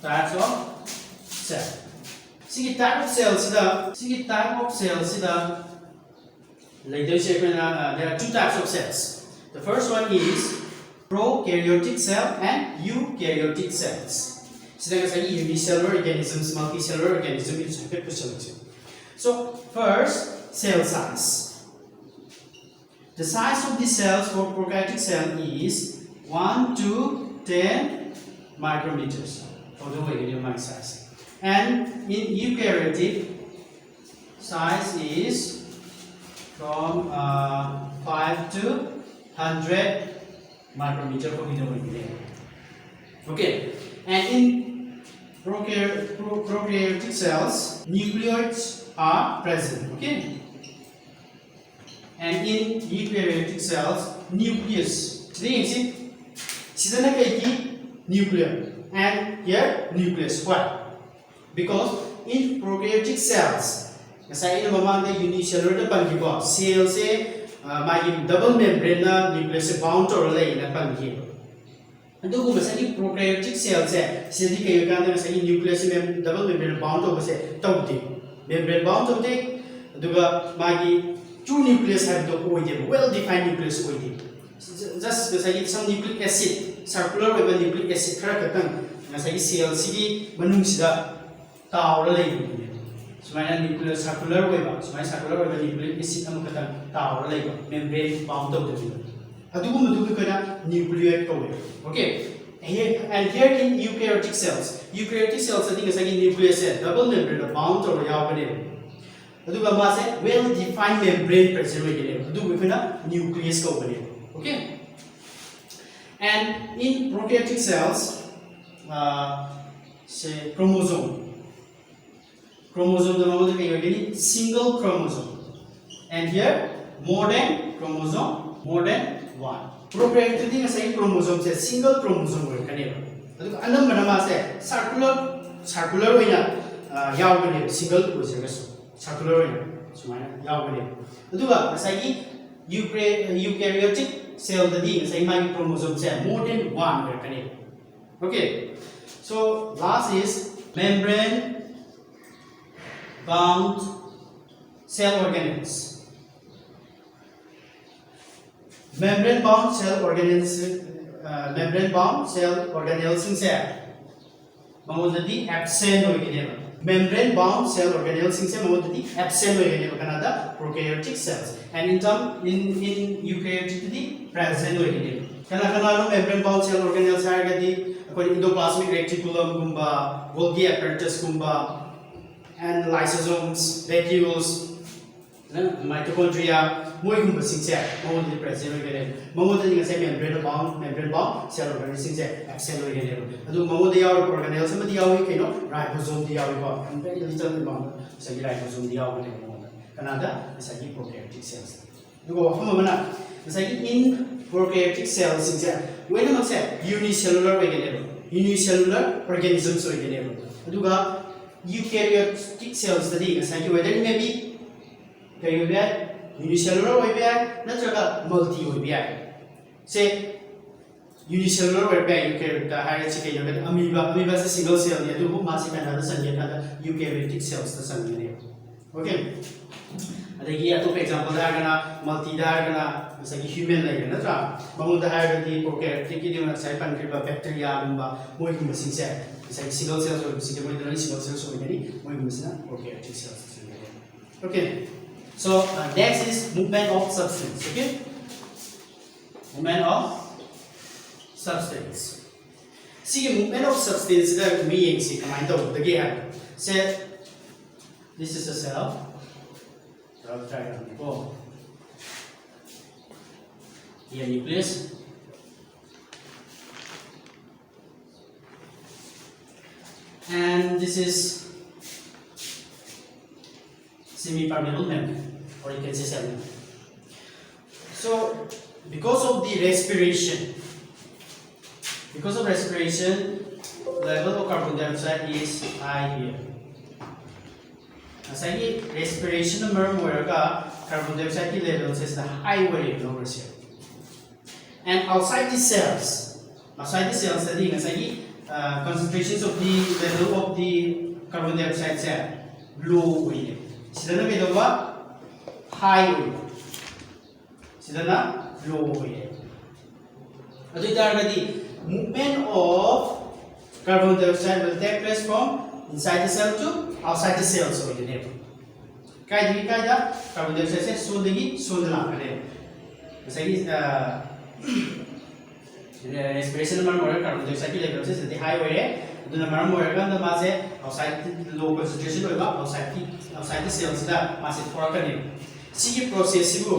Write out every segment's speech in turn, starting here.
types of cell. See type of cells there are two types of cells. The first one is prokaryotic cell and eukaryotic cells. Unicellular organisms, multicellular organisms. So first, cell size. The size of the cells for prokaryotic cell is 1 to 10 micrometers for the organic size. And in eukaryotic, size is from 5 to 100 micrometer for the organic. Okay, and in prokaryotic cells, nucleoids are present. Okay, and in eukaryotic cells, nucleus. Nucleus and here nucleus. Why? Because in prokaryotic cells, unicellular cell say double membrane nucleus bound or lay prokaryotic cells nucleus double membrane bound over say membrane bound of the true nucleus have the well defined nucleus just some nucleic acid circular nucleic acid cell nuclear circular nucleic acid membrane bound of the nucleoid. Okay, and here in eukaryotic cells nucleus double membrane bound or well defined membrane present nucleus. Okay, and in prokaryotic cells, say chromosome single chromosome, and here more than one. Prokaryotic say chromosome say single chromosome circular single circular eukaryotic cell chromosome say more than one. Okay, so last is membrane bound cell organelles. Membrane bound cell organelles absent membrane bound cell organelles absent prokaryotic cells, and in eukaryotic present membrane bound cell organelles endoplasmic reticulum Golgi apparatus and lysosomes, vacuoles, mitochondria, present membrane bound cell organelles absent organelles ribosome and very little amount ribosome prokaryotic cells. In prokaryotic cells unicellular organisms eukaryotic cells whether it may be unicellular multi say unicellular amoeba single cell eukaryotic cells. Okay, example multi human prokaryotic bacteria single cells prokaryotic cells. Okay, so next is movement of substance. Okay, movement of substance. See, movement of substance say this is a cell. I'll try it before. Here nucleus. And this is semi-permeable membrane, or you can say cell membrane. So, because of respiration, level of carbon dioxide is high here. As I respiration carbon dioxide level is the high way over here. And outside the cells, concentrations of the level of the carbon dioxide se low oye sidana kai dawa high oye sidana low oye adu targadi movement of carbon dioxide will take place from inside the cell to outside the cell so you know kai da carbon dioxide se sondala kare sai respiration number carbon dioxide ki level se high oye aduna maram oiraga the mase outside low concentration oiba outside the cells da mase thorakani see process ibu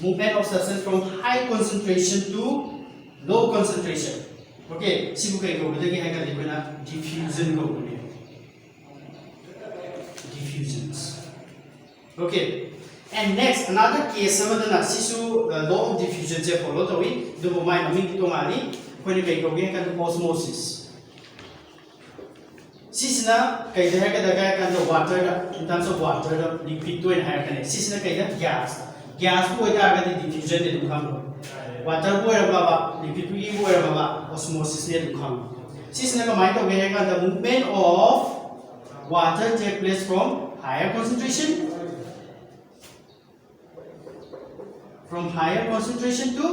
movement of substance from high concentration to low concentration okay sibu kai go da ki ha ka likuna diffusion go ne diffusions okay and next another case samadana sisu law of diffusion je follow tawi du mai mami to ngali koi kai go ge kan osmosis sisna kai da ka daga kan the water in terms of water the liquid to in higher kan sisna kai da gas ko da ga diffusion de du kham water ko ra ba liquid ko ra ba osmosis ne du kham sisna ka mai to ge kan the movement of water take place from higher concentration to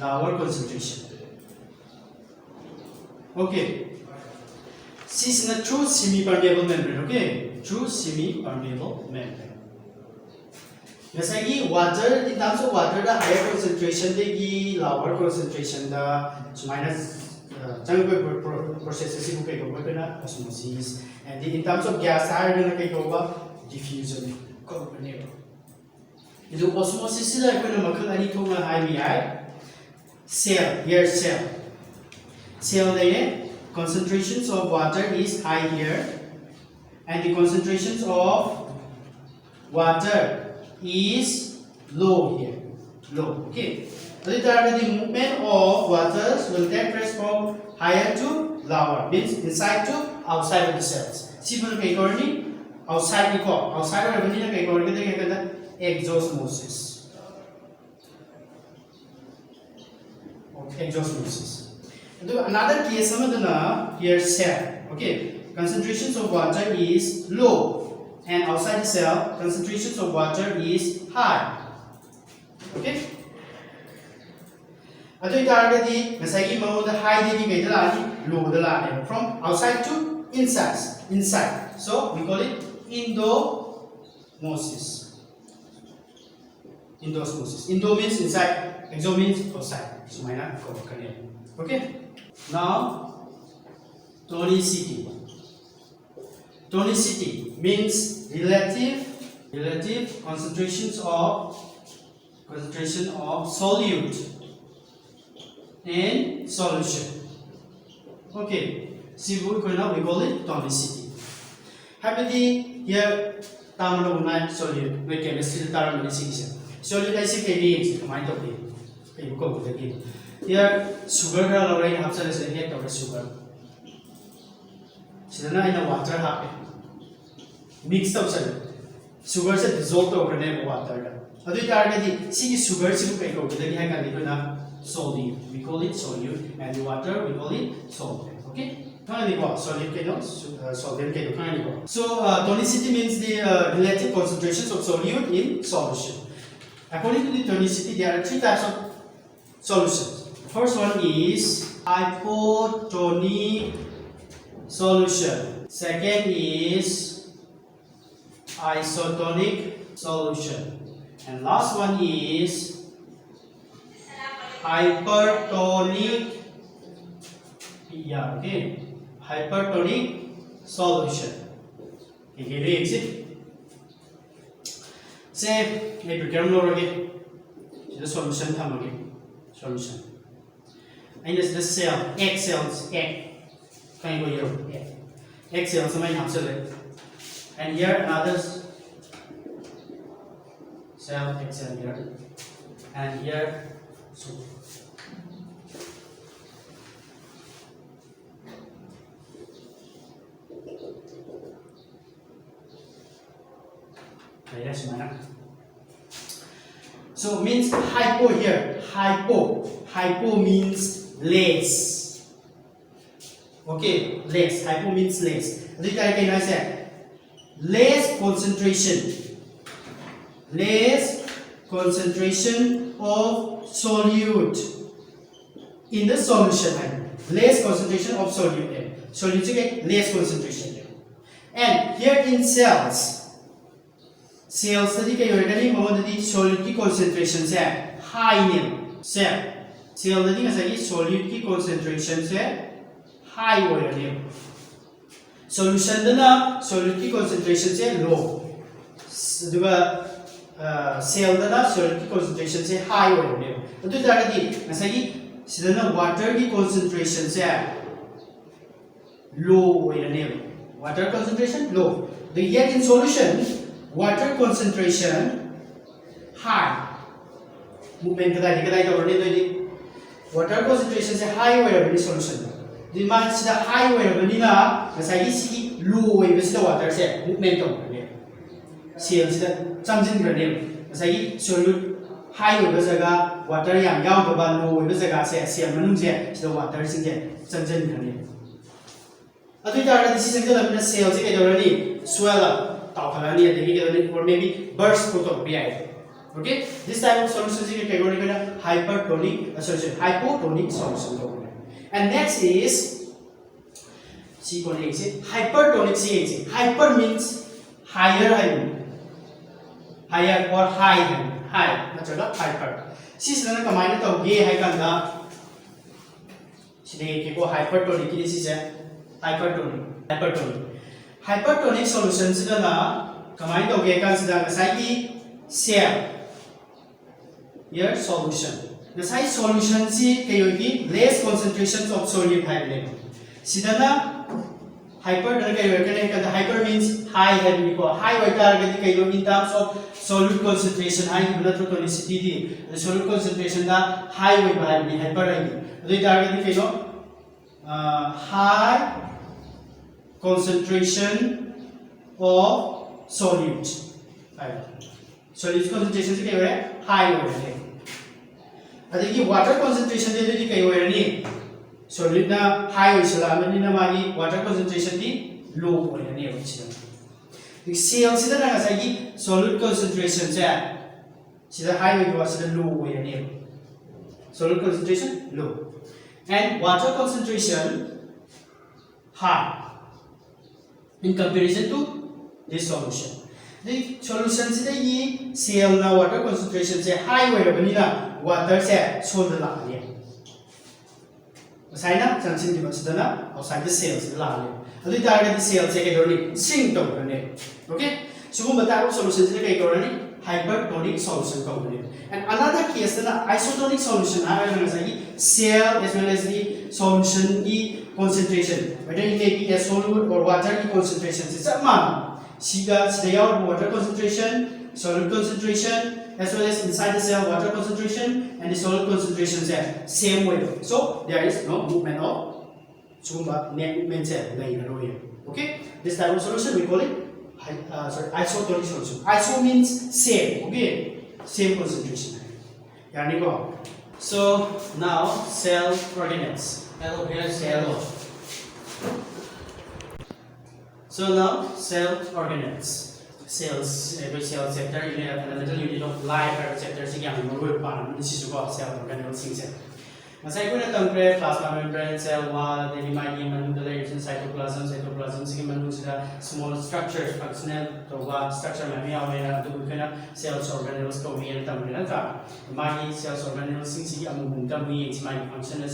lower concentration okay this is a true semi-permeable membrane okay true semi-permeable membrane जैसे water in terms of water the higher concentration the lower concentration the minus process is osmosis and in terms of gas higher than diffusion the osmosis is like cell concentrations of water is high here and the concentrations of water is low here okay the movement of waters will take place from higher to lower means inside to outside of the cells outside of the exosmosis another case here cell okay concentrations of water is low and outside the cell concentrations of water is high okay adu targadi ngasai mo the high de ki low the from outside to inside so we call it endosmosis endo means inside exo means outside so maina ko kane okay now tonicity means relative concentration of solute in solution okay see we call it tonicity happy here tamano na solute we chemistry taram ni sing solute I see means mind of it kai ko ko de here sugar ka lo rain hapsa se head of sugar sidana ina water hape mix up sugar se dissolve to karne water da adu target si sugar si ko kai ko de ha ka na solute we call it solute and the water we call it solvent okay so tonicity means the relative concentrations of solute in solution according to the tonicity there are three types of solutions. First one is hypotonic solution. Second is isotonic solution. And last one is hypertonic. Yeah, okay. Hypertonic solution. Okay, exit. Say, maybe we again. The solution come again. Solution. And this the cell, egg cells, egg. Can you go here? Egg cells, and here another cell, egg cell here, and here so. Yes, so means hypo here. Hypo means less. Okay, less. Hypo means less. Less concentration of solute in the solution. Less concentration of solute. Solute less concentration. And here in cells study solute concentration high name. Cell solute concentration high oil. Solution solute concentration low. Cell solute concentration high oil. Water concentration low oil. Water concentration low. Yet in solution, water concentration high. Movement water concentration is high oil solution. The man is the high oil vanilla, as I see low wave is the water set movement of the seals that something granule. As I solute high oil water young down the low wave says, the water is in there, something granule. This is the cells already swell up, or maybe burst out of the. Okay, this type of solution is hypertonic solution, hypotonic solution. And next is hypertonic. Hyper means higher, higher or high. Hyper. This is combined of gay hypertonic. This is hypertonic solutions is combined of gay cell. Here solution. The size solution is less concentrations of solute hydrogen. Sidana hyper means high high in terms of solute concentration high tonicity. The solute concentration high hyper high concentration of solute. Solute concentration is high. Water concentration is solute high, water concentration is low. The cells solute concentration is high, low. Solute concentration low. And water concentration high in comparison to this solution. The solution is cell water concentration is high, water is solid. Outside the cells. The cells sink. Okay? So, the type of solution is hypertonic solution. And another case is isotonic solution. Cell as well as the solution concentration. Whether it may be a solute or water concentration. Water concentration, solute concentration, as well as inside the cell water concentration and the solute concentration same way. So there is no movement of movement cell. Okay, this type of solution we call it isotonic solution. Iso means same. Okay, same concentration. So now cell organelles. So now cell organelles. Cells, every cell sector, you have a fundamental unit of life. Every sector is this is called cell organelles. As I put a plasma membrane, cell wall, then you might even cytoplasm. Cytoplasm is small structures, functional structure, cells organelles to me and Tamil. Cells organelles might function.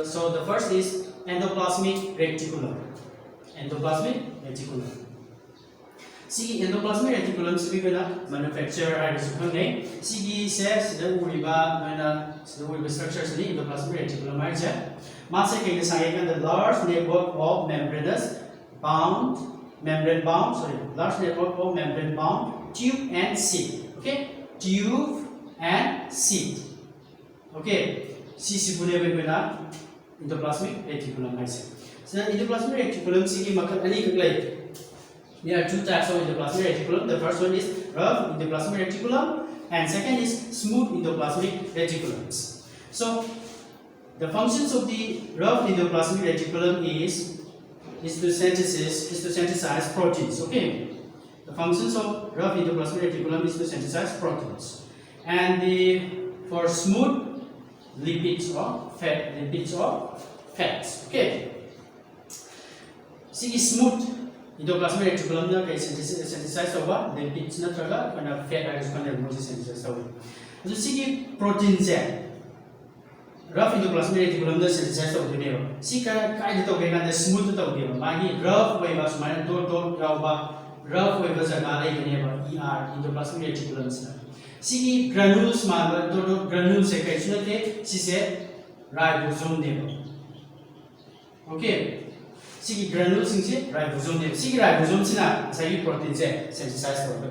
So the first is endoplasmic reticulum. See, endoplasmic reticulum is manufactured says the structures in the endoplasmic reticulum. The large network of large network of membrane bound tube and seed. Okay, tube and seed. Okay, endoplasmic reticulum. So endoplasmic reticulum there are two types of endoplasmic reticulum. The first one is rough endoplasmic reticulum and second is smooth endoplasmic reticulums. So The functions of the rough endoplasmic reticulum is to synthesize proteins. Okay, the functions of rough endoplasmic reticulum is to synthesize proteins, and for smooth lipids or fats. Okay, see smooth endoplasmic reticulum na synthesize over lipids na traga kana fat is synthesize over. So see protein rough endoplasmic reticulum da synthesize of the see kind of smooth rough way was minor rough way was a endoplasmic reticulum. See granules granules she said ribosome. Okay, see granules ribosome. See ribosome say protein synthesize of the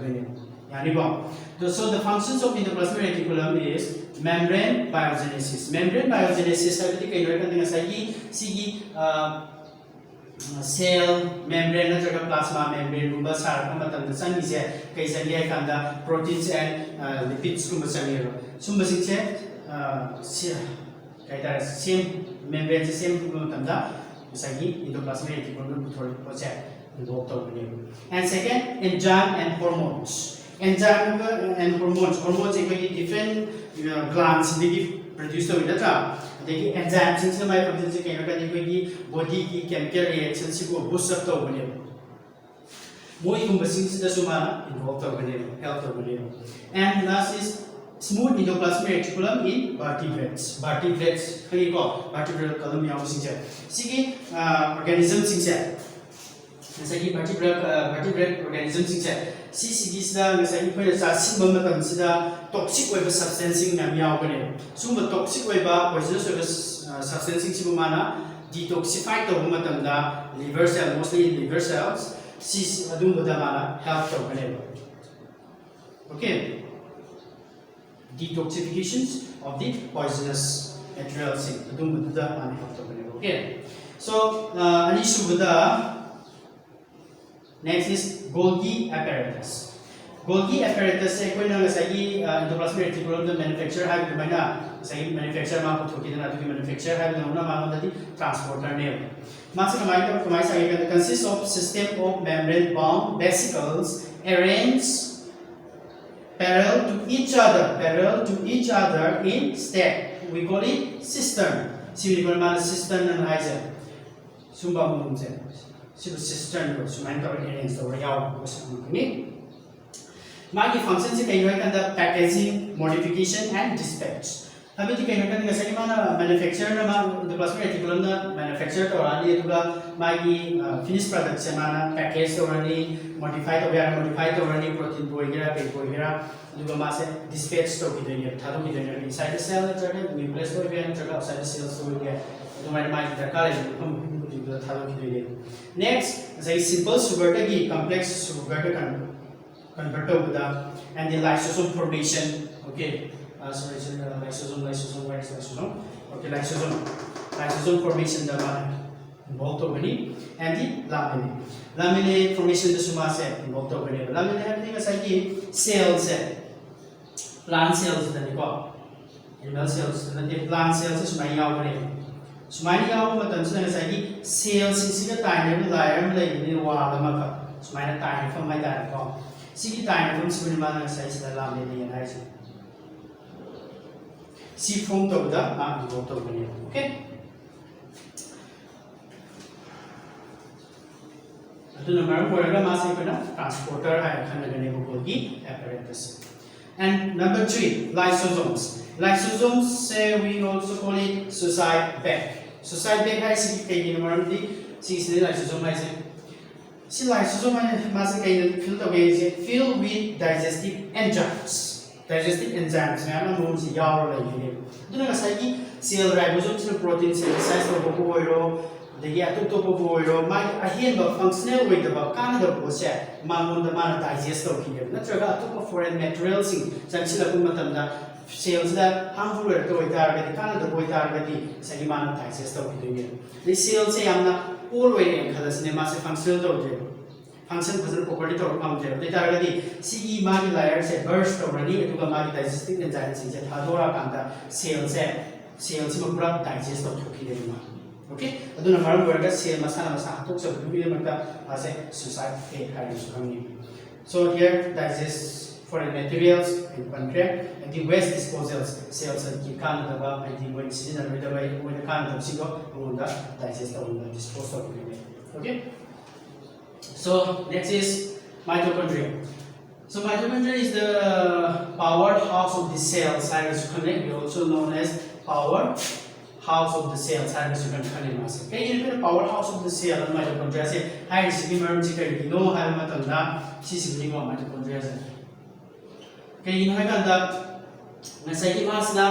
so the functions of endoplasmic reticulum is membrane biogenesis. Membrane biogenesis cell membrane natraga plasma membrane gumba sarka matamda changi se kai changi ai kanda proteins and lipids gumba changi ro sumba singse kai ta same membrane se same matamda changi endoplasmic reticulum buthori project involved tawbani. And second, enzyme and hormones. Enzyme and hormones different glands produce the enzymes in my body chemical reactions boost up the more involved and last is smooth endoplasmic reticulum in vertebrates. Vertebrate column see organisms vertebrate organisms toxic substances toxic substances detoxify liver cells, mostly liver cells, help. Okay, detoxifications of the poisonous materials. Okay, so next is Golgi apparatus. Golgi apparatus is endoplasmic reticulum manufacture manufacture transporter name. Consists of system of membrane bound vesicles arranged parallel to each other in stack. We call it cistern. Cistern and cistern functions packaging, modification and dispatch. Manufacture the plasmic reticulum manufacture finished product package modified protein dispatch inside the cell nucleus outside the cells. Next, simple sugar complex sugar converter and the lysosome formation. Okay, lysosome, where is lysosome? Okay, lysosome formation involved already, and the laminae formation involved already. Laminae cells, plant cells, animal cells, plant cells is my already. Sumani cells is tiny layer in water. Sumana tiny from my dad. See tiny from Sulimana size the laminae and see from the okay. Transporter apparatus. And number 3, lysosomes. Lysosomes say we also call it suicide bag. Suicide bag has lysosome. See lysosome filled with digestive enzymes. Digestive enzymes cell ribosome protein synthesize functional way digest foreign materials cells harmful digest the cells always functional function property layer burst digestive enzymes cells cell si ma pura digest to thoki de ma okay aduna maram borga cell masana masa hatok so bi de makta ase suicide a kind of coming so here digest foreign materials and contract and the waste disposals cells and ki kan da ba and the when sin and the way when the kan of sigo on the digest on the dispose of okay so next is mitochondria. So mitochondria is the powerhouse of the cells. We also known as powerhouse of the cells. Okay, you know the powerhouse of the cell mitochondria. Say, hi, this is the secret. You know how this is the mitochondria. Okay, you know that nasai mas na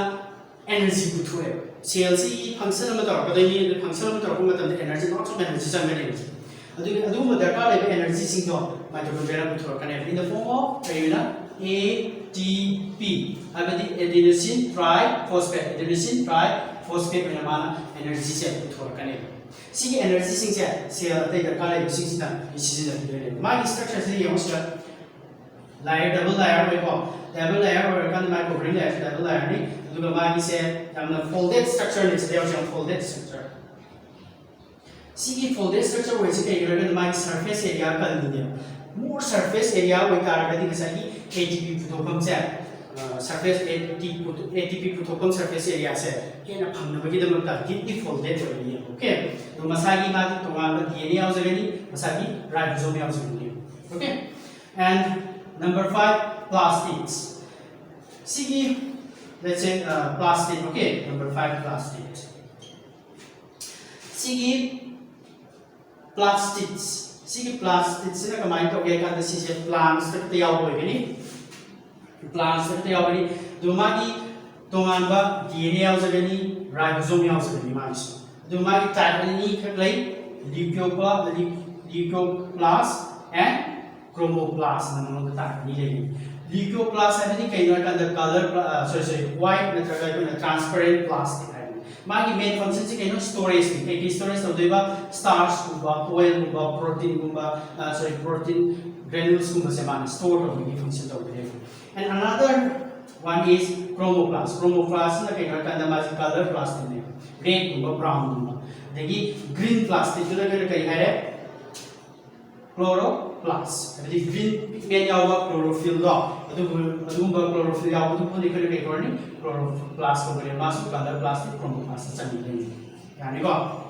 energy butuh. Cells is function matter. Kalau ini function matter, aku matter energy, lots of energy sangat energy. Adu darkar lebe energy singto mitochondria buthorkane in the form of ayuna ATP abadi adenosine triphosphate ena mana energy se buthorkane sigi energy sing se cell tai darkar lebe sing sina isina dele ma structure se yongsa layer double layer or kan mitochondria layer double layer ni adu ma gi se amna folded structure ni se yongsa folded structure See folded structure where it's my surface area more surface area we can ATP putokam surface ATP putokam surface area se kena phamna bagi damta deeply folded okay to masagi ma to ma DNA ausagani masagi ribosome ausagani okay and number 5 plastids see let's say plastic okay number 5 plastids see plastids. See plastids na kamay to kaya kada si plants na tiyaw ko ini. Plants na tiyaw ini. Dumagi tungan ba DNA yaw sa gani, ribosome yaw sa gani mais. Dumagi type ini kaklay leucoplast and chromoplast na mga type nila ini. Leucoplast ay ni kayo na kada color white na talaga na transparent plastic. Magi main function si kayo storage ni kay storage to diba starch kumba oil kumba protein kumba protein granules kumba sa man store to the function to the and another one is chromoplast na kayo kanda mas color plastic ni red kumba brown kumba degi green plastic to kayo hare chloroplast abdi green pigment yawa chlorophyll do adu ba chlorophyll yawa to ni kayo kayo ni chloroplast ko bari masuk color plastic chromoplast chani ni yani ko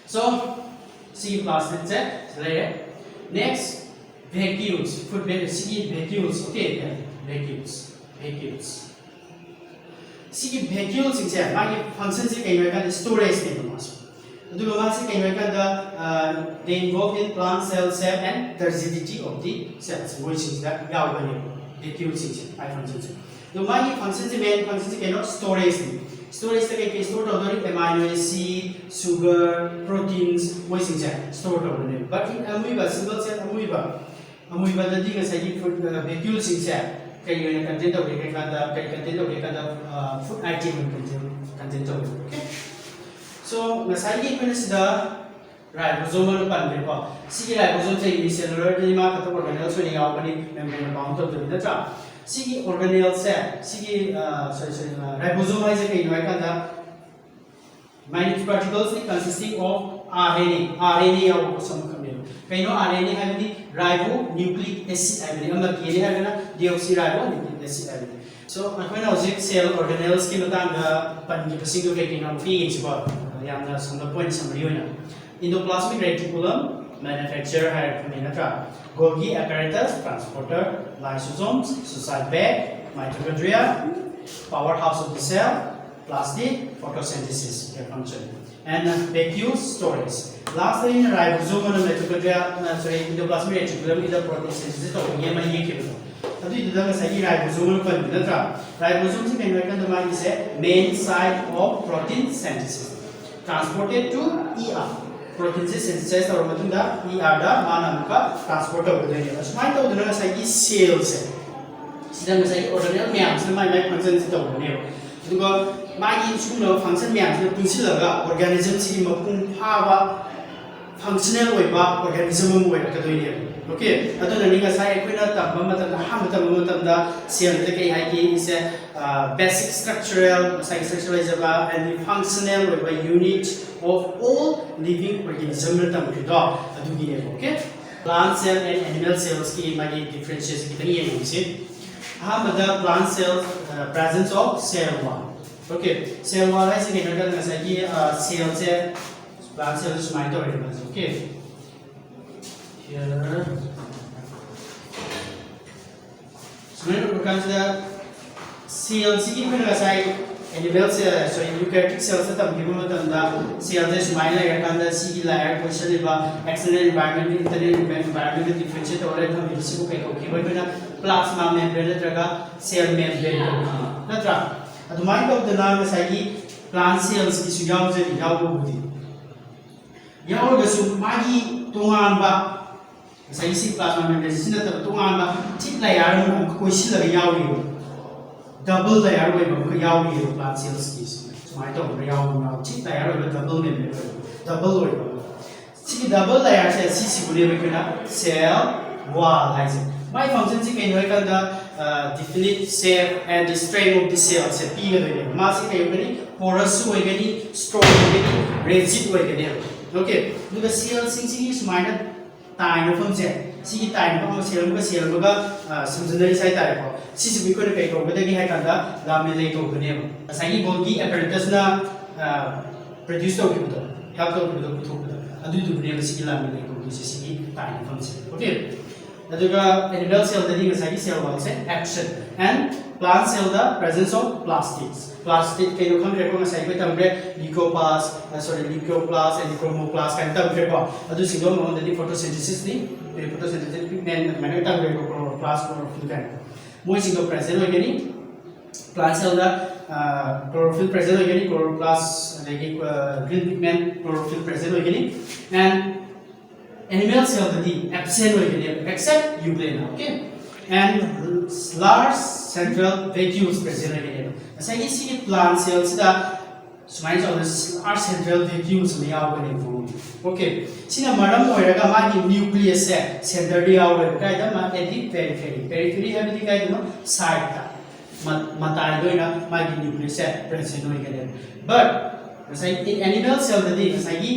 so see plastic se layer next vacuoles food see vacuoles okay vacuoles see vacuoles se magi function se kayo ka storage ni masuk adu ba se kayo ka they involve in plant cell and the rigidity of the cells which is that yawa ni vacuoles se I function se the my function is main function is cannot storage to get store to amino acid sugar proteins voice in store to but in amoeba single cell amoeba the thing is food vacuoles in can content of food item content of okay so nasai is the ribosomal pan see ribosome say cellular ma ka to organelle so ni out membrane bound to the Sigi organelle cell, sigi ribosome is a minute particles consisting of RNA or some component. Kaino RNA have the ribonucleic acid. I mean, DNA have na deoxyribonucleic acid. So, ako na ojek cell organelles ki matang panji pasing ko kay kinang PH ko. Yang na sa point summary na. Endoplasmic reticulum manufacture hierarchy Golgi apparatus, transporter, lysosomes, suicide bag, mitochondria, powerhouse of the cell, plastic, photosynthesis, their function, and vacuole storage. Lastly, in ribosome and mitochondria, endoplasmic reticulum is the protein synthesis of EMA. Adu itu dah saya ribosome pun benar. Ribosome sih kan itu main site of protein synthesis, transported to ER. Protein synthesis और मतलब दा ER दा माना मुका transport हो गया है। अस्माई तो उधर का सही cells है। सीधा में सही organelle में आम से माई function से तो होने हो। दुका माई इसको ना function में आम से पुंसी लगा organism से मपुं फावा functional organism okay aduna ninga sai koina tamba matam ha matam da cell the kai hai ki is a basic structural structural and the functional unit of all living organism tam do adu gi okay plant cell and animal cells ki magi differences ki tani ye se ha mada plant cells presence of cell wall okay cell wall hai se ke na sai ki cell se plant cell is my okay here so when we consider cells ki pena sai animal cell so eukaryotic cells ta tambi ma tam da cells is my layer kan da c layer position ba external environment internal environment differentiate or tham isi ko kai ko ki bai pena plasma membrane traga cell membrane natra adumai ko da na sai ki plant cells ki su yaw je yaw ko budi yaw ga su magi tongan ba sai si plasma membrane sin ta tongan ba tip layer mo ko si la yaw ri double layer way ko yaw ri plant cells ki so mai to yaw ma tip layer way double membrane double way si double layer se si ko le ko na cell wall hai se my function si kai noi kan da definite shape and the strength of the cell se pi ga de ma si kai ga ni porous way ga ni strong way ga ni rigid way ga ni okay duga cell sing si is minor tai no phang se si tai no phang cell ga samjunari sai tai ko si si bi ko kai ko ga gi hai kan da la me le ko ga ni sai gi Golgi apparatus na produce to ki to help to to adu du ne si la me le ko si si tai no phang se okay aduga animal cell da dinga sai cell wall se action and plant cell the presence of plastics plastic kai no kham re ko sai ko tambre leucoplast and chromoplast kan tambre ko adu singo mo da photosynthesis ni photosynthesis pigment mane tambre ko chromoplast chlorophyll kan moi singo present ho gani plant cell the chlorophyll present ho gani chloroplast like green pigment chlorophyll present ho gani and animal cell the absent way except euglena okay and large central vacuoles present again asai ki si plant cells da smiles of large central vacuoles me yaw gani form okay sina maram oiraga ma ki nucleus se center de yaw ga kai da ma edit periphery have the kai no side ta matai doina ma ki nucleus se present hoy gani but asai in animal cell the asai ki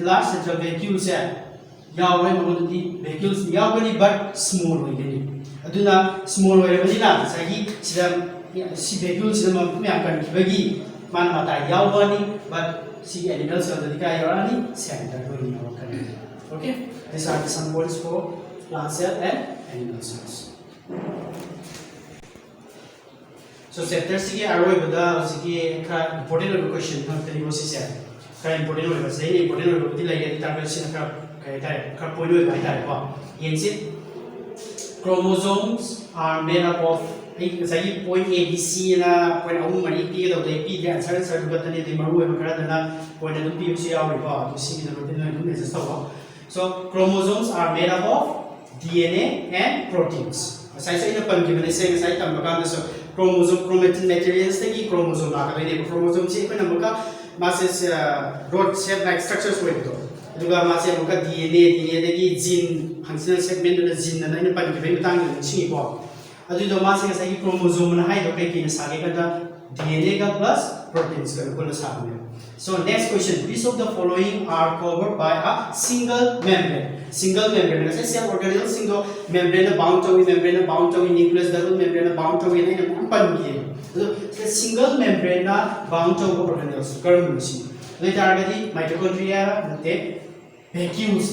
large central vacuoles se yaw way mo di vacuoles yaw gani but small hoy gani aduna small way bani na sai sida si vacuoles sida ma myam kan ki bagi man mata yaw gani but si animal cell the kai yarani center hoy ni yaw kan okay these are the some words for plant cell and animal cells so chapter si aroi bada si ki ka important question ha tani bo si se ka important hoy ba sai important hoy ti lai ya ta ka sin ka ka point hoy ba ta ko yen si chromosomes are made up of sai point a b c na point ahum mari p da de p ga answer answer ga tani de maru ba kara dana point da p c yaw ri ba to c da rotin na me just tawa so chromosomes are made up of dna and proteins sai sai na pan ki bane sai sai tam ba ka so chromosome chromatin materials the ki chromosome la ka de chromosome se ko na ba ma se rod shape like structures way to duga ma se ba dna de ki gene functional segment na gene na ina pan ki bai tang ni chi ko adu do ma se sai chromosome na hai do kai ki na sa ge ka dna ka plus proteins ka ko na sa ne so next question which of the following are covered by a single membrane na cell organelle single membrane bound to nucleus double membrane bound to na pan ki so single membrane na bound to organelles current si le target mitochondria nate vacuoles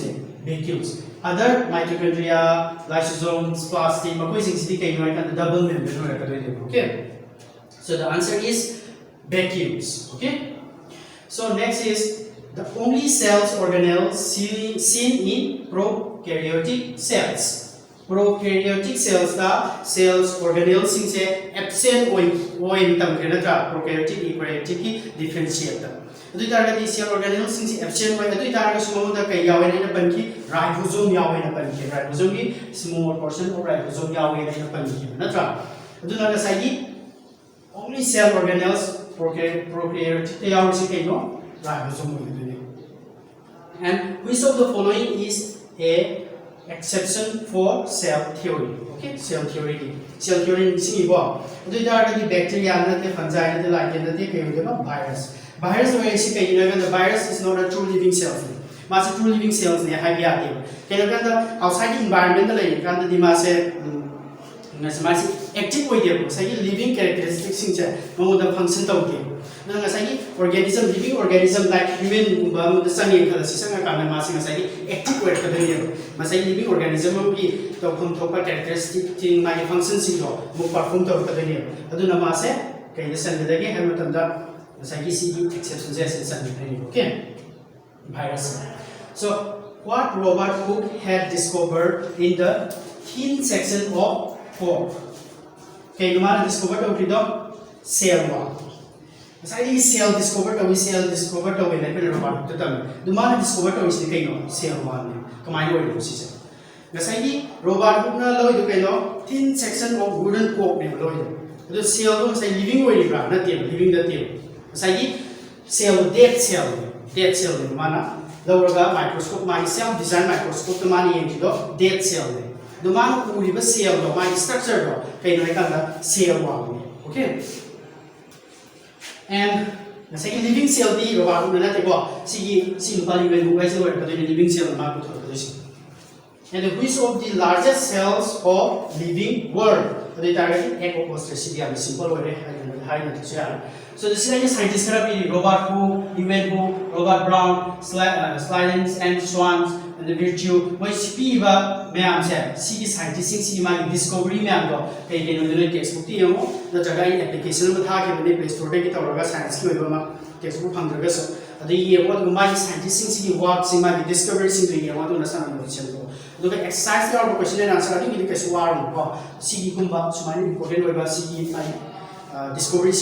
other mitochondria lysosomes plastic makoi sing si kai no kan double membrane ho ka do okay so the answer is vacuoles okay so next is the only cells organelles seen in prokaryotic cells prokaryotic cells da cells organelles sing se absent oi tam kana tra prokaryotic eukaryotic ki differentiate ta adu tar ga cell organelles sing se absent oi adu tar ga sumo da kai yawe na pan ki ribosome yawe na pan ki ribosome ki small portion of ribosome yawe na pan ki na tra adu na ga sai ki only cell organelles prokaryotic te yawe se kai no ribosome oi And which of the following is a exception for cell theory? Okay, cell theory. Cell theory is what? Do you know the bacteria, not the fungi, not the lichen, not the virus? Virus the virus is not a true living cell. Mas true living cells ne hai bia te. Kaya outside the environment the mas active living characteristics function organism living organism like human active living organism characteristic function perform okay. Virus. So what Robert Hooke had discovered in the thin section of pork? Okay, the man discovered the cell wall. Aside cell discovered we cell discovered we like Robert the man discovered is the cell wall. Come on, you will see. Aside Robert Hooke na thin section of wooden pork the cell was living way not living the tail. Aside cell dead cell. Dead cell mana lower microscope my self design microscope the money into dead cell the man who live cell my structure cell one okay. And the second living cell the robot see living cell and which of the largest cells of living world the target simple way. So this is scientists Robert Hooke, Robert Brown, Slidens and Swans and the virtue which piva ma'am said see scientists discovery ma'am textbook the application of the place to take it over science textbook the what my scientists works in my discoveries in the one to understand the exercise question and answer I think it is one see important discovery